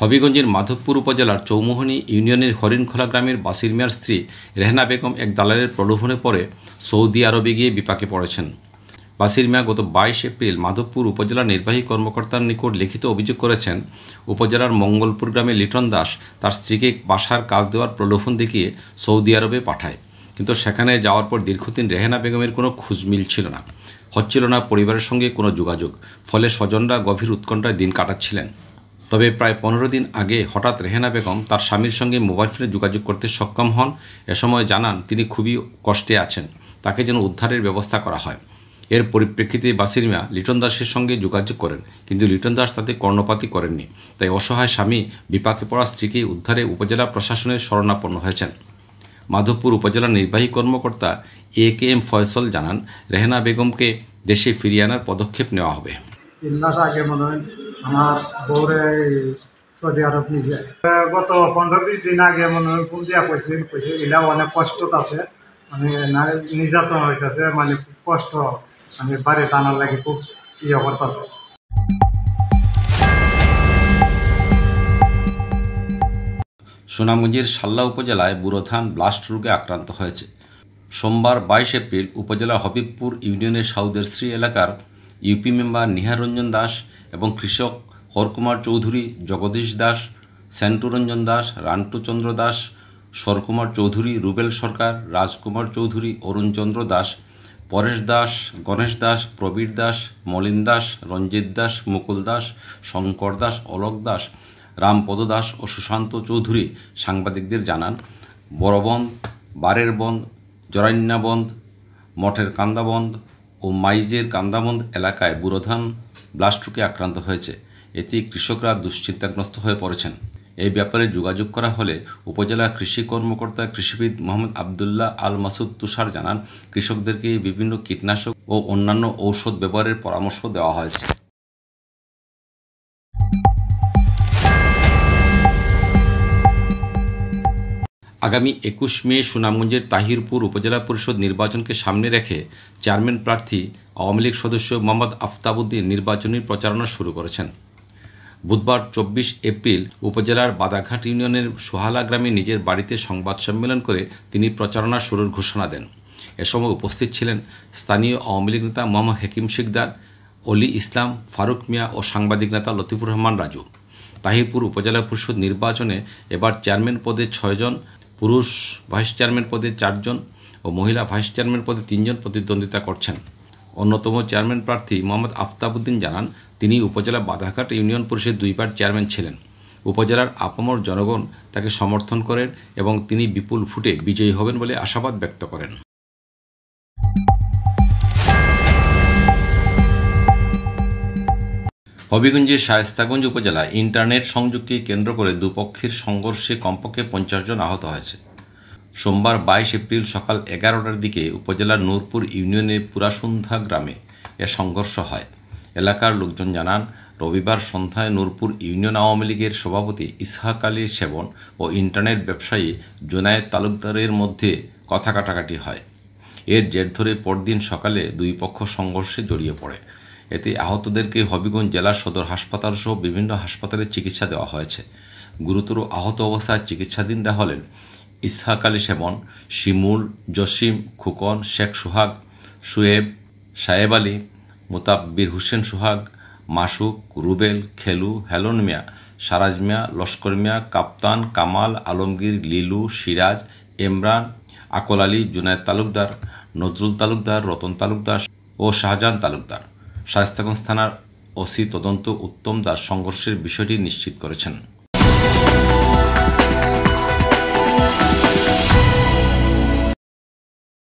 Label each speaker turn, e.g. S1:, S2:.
S1: হবিগঞ্জের মাধবপুর উপজেলার চৌমোহনী ইউনিয়নের হরিণখোলা গ্রামের বাসির মিয়ার স্ত্রী রেহনা বেগম এক দালালের প্রলোভনে পড়ে সৌদি আরবে গিয়ে বিপাকে পড়েছেন। বাসির মিয়া গত 22 এপ্রিল মাধবপুর উপজেলা নির্বাহী কর্মকর্তার নিকট লিখিত অভিযোগ করেছেন, উপজেলার মঙ্গলপুর গ্রামে লিটন দাস তার স্ত্রীকে বাসার কাজ দেওয়ার প্রলোভন দেখিয়ে সৌদি আরবে পাঠায়। কিন্তু সেখানে যাওয়ার পর দীর্ঘদিন রেহনা বেগমের কোনো খোঁজ মিলছিল না, হচ্ছিল না পরিবারের সঙ্গে কোনো যোগাযোগ। ফলে স্বজনরা গভীর উৎকণ্ঠায় দিন কাটাচ্ছিলেন। তবে প্রায় 15 দিন আগে হঠাৎ রেহনা বেগম তার স্বামীর সঙ্গে মোবাইল ফোনে যোগাযোগ করতে সক্ষম হন। এ সময় জানান তিনি খুবই কষ্টে আছেন, তাকে যেন উদ্ধারের ব্যবস্থা করা হয়। এর পরিপ্রেক্ষিতে বাসির মিয়া লিটন দাসের সঙ্গে যোগাযোগ করেন, কিন্তু লিটন দাস তাতে কর্ণপাতই করেননি। তাই অসহায় স্বামী বিপাকে পড়া স্ত্রীকে উদ্ধারে উপজেলা প্রশাসনের শরণাপন্ন হয়েছেন। মাধবপুর উপজেলা নির্বাহী কর্মকর্তা AKM ফয়সল জানান, রেহনা বেগমকে দেশে ফিরিয়ে আনার পদক্ষেপ নেওয়া হবে।
S2: 3 মাস আগে মনে হয় আমার বউরে সৌদি আরব নিয়ে গত 15-20 দিন আগে মনে হয় ফোন দিয়া কইছে এলা অনেক কষ্ট আছে, মানে নির্যাতন হইতেছে, মানে খুব কষ্ট, মানে বাড়ি টানার লাগে খুব করতেছে।
S1: সুনামগঞ্জের সাল্লা উপজেলায় বুড়ো ধান ব্লাস্ট রোগে আক্রান্ত হয়েছে। সোমবার 22 এপ্রিল উপজেলার হবিবপুর ইউনিয়নের সাউদেরশ্রী এলাকার ইউপি মেম্বার নিহার রঞ্জন দাস এবং কৃষক হরকুমার চৌধুরী, জগদীশ দাস, সেন্টুরঞ্জন দাস, রান্টুচন্দ্র দাস, সরকুমার চৌধুরী, রুবেল সরকার, রাজকুমার চৌধুরী, অরুণচন্দ্র দাস, পরেশ দাস, গণেশ দাস, প্রবীর দাস, মলিন দাস, রঞ্জিত দাস, মুকুল দাস, শঙ্কর দাস, অলোক দাস, রামপদ দাস ও সুশান্ত চৌধুরী সাংবাদিকদের জানান, বড়বন্ধ, বারের বন্ধ, জরান্যাবন্ধ, মঠের কান্দাবন্ধ ও মাইজের কান্দাবন্ধ এলাকায় বুড়ো ধান ব্লাস্ট রোগে আক্রান্ত হয়েছে। এতে কৃষকরা দুশ্চিন্তাগ্রস্ত হয়ে পড়েছেন। এই ব্যাপারে যোগাযোগ করা হলে উপজেলা কৃষি কর্মকর্তা কৃষিবিদ মোহাম্মদ আবদুল্লাহ আল মাসুদ তুষার জানান, কৃষকদেরকে বিভিন্ন কীটনাশক ও অন্যান্য ঔষধ ব্যবহারের পরামর্শ দেওয়া হয়েছে। আগামী 21 মে সুনামগঞ্জের তাহিরপুর উপজেলা পরিষদ নির্বাচনকে সামনে রেখে চেয়ারম্যান প্রার্থী আওয়ামী লীগ সদস্য মোহাম্মদ আফতাবউদ্দিন নির্বাচনী প্রচারণা শুরু করেছেন। বুধবার 24 এপ্রিল উপজেলার বাদাঘাট ইউনিয়নের সোহালা গ্রামে নিজের বাড়িতে সংবাদ সম্মেলন করে তিনি প্রচারণা শুরুর ঘোষণা দেন। এ সময় উপস্থিত ছিলেন স্থানীয় আওয়ামী লীগ নেতা মোহাম্মদ হাকিম শিকদার, অলি ইসলাম, ফারুক মিয়া ও সাংবাদিক নেতা লতিফুর রহমান রাজু। তাহিরপুর উপজেলা পরিষদ নির্বাচনে এবার চেয়ারম্যান পদে 6 জন, পুরুষ ভাইস চেয়ারম্যান পদে 4 জন ও মহিলা ভাইস চেয়ারম্যান পদে 3 জন প্রতিদ্বন্দ্বিতা করছেন। অন্যতম চেয়ারম্যান প্রার্থী মোহাম্মদ আফতাবউদ্দিন জানান, তিনি উপজেলা বাদাঘাট ইউনিয়ন পরিষদ 2 বার চেয়ারম্যান ছিলেন। উপজেলার আপামর জনগণ তাকে সমর্থন করেন এবং তিনি বিপুল ভোটে বিজয়ী হবেন বলে আশাবাদ ব্যক্ত করেন। হবিগঞ্জের শায়েস্তাগঞ্জ উপজেলায় ইন্টারনেট সংযোগকে কেন্দ্র করে দুপক্ষের সংঘর্ষে কমপক্ষে 50 জন আহত হয়েছে। সোমবার 22 এপ্রিল সকাল 11টার দিকে উপজেলার নূরপুর ইউনিয়নের পুরাসন্ধ্যা গ্রামে এ সংঘর্ষ হয়। এলাকার লোকজন জানান, রবিবার সন্ধ্যায় নূরপুর ইউনিয়ন আওয়ামী লীগের সভাপতি ইসহাক আলী সেবন ও ইন্টারনেট ব্যবসায়ী জুনায়েদ তালুকদারের মধ্যে কথা কাটাকাটি হয়। এর জের ধরে পরদিন সকালে দুই পক্ষ সংঘর্ষে জড়িয়ে পড়ে। এতে আহতদেরকে হবিগঞ্জ জেলা সদর হাসপাতাল সহ বিভিন্ন হাসপাতালে চিকিৎসা দেওয়া হয়েছে। গুরুতর আহত অবস্থায় চিকিৎসাধীনরা হলেন ইসহাক আলী সেবন, শিমুল, জসিম, খুকন, শেখ সোহাগ, সুয়েব, সায়েব আলী, মুতাব্বির হোসেন সোহাগ, মাসুক, রুবেল, খেলু, হেলন মিয়া, সারাজ মিয়া, লস্কর মিয়া, কাপ্তান, কামাল, আলমগীর, লিলু, সিরাজ, ইমরান, আকল আলী, জুনায়েদ তালুকদার, নজরুল তালুকদার, রতন তালুকদার ও শাহজাহান তালুকদার। শায়েস্তাগঞ্জ থানার ওসি তদন্ত উত্তম দাস সংঘর্ষের বিষয়টি নিশ্চিত করেছেন।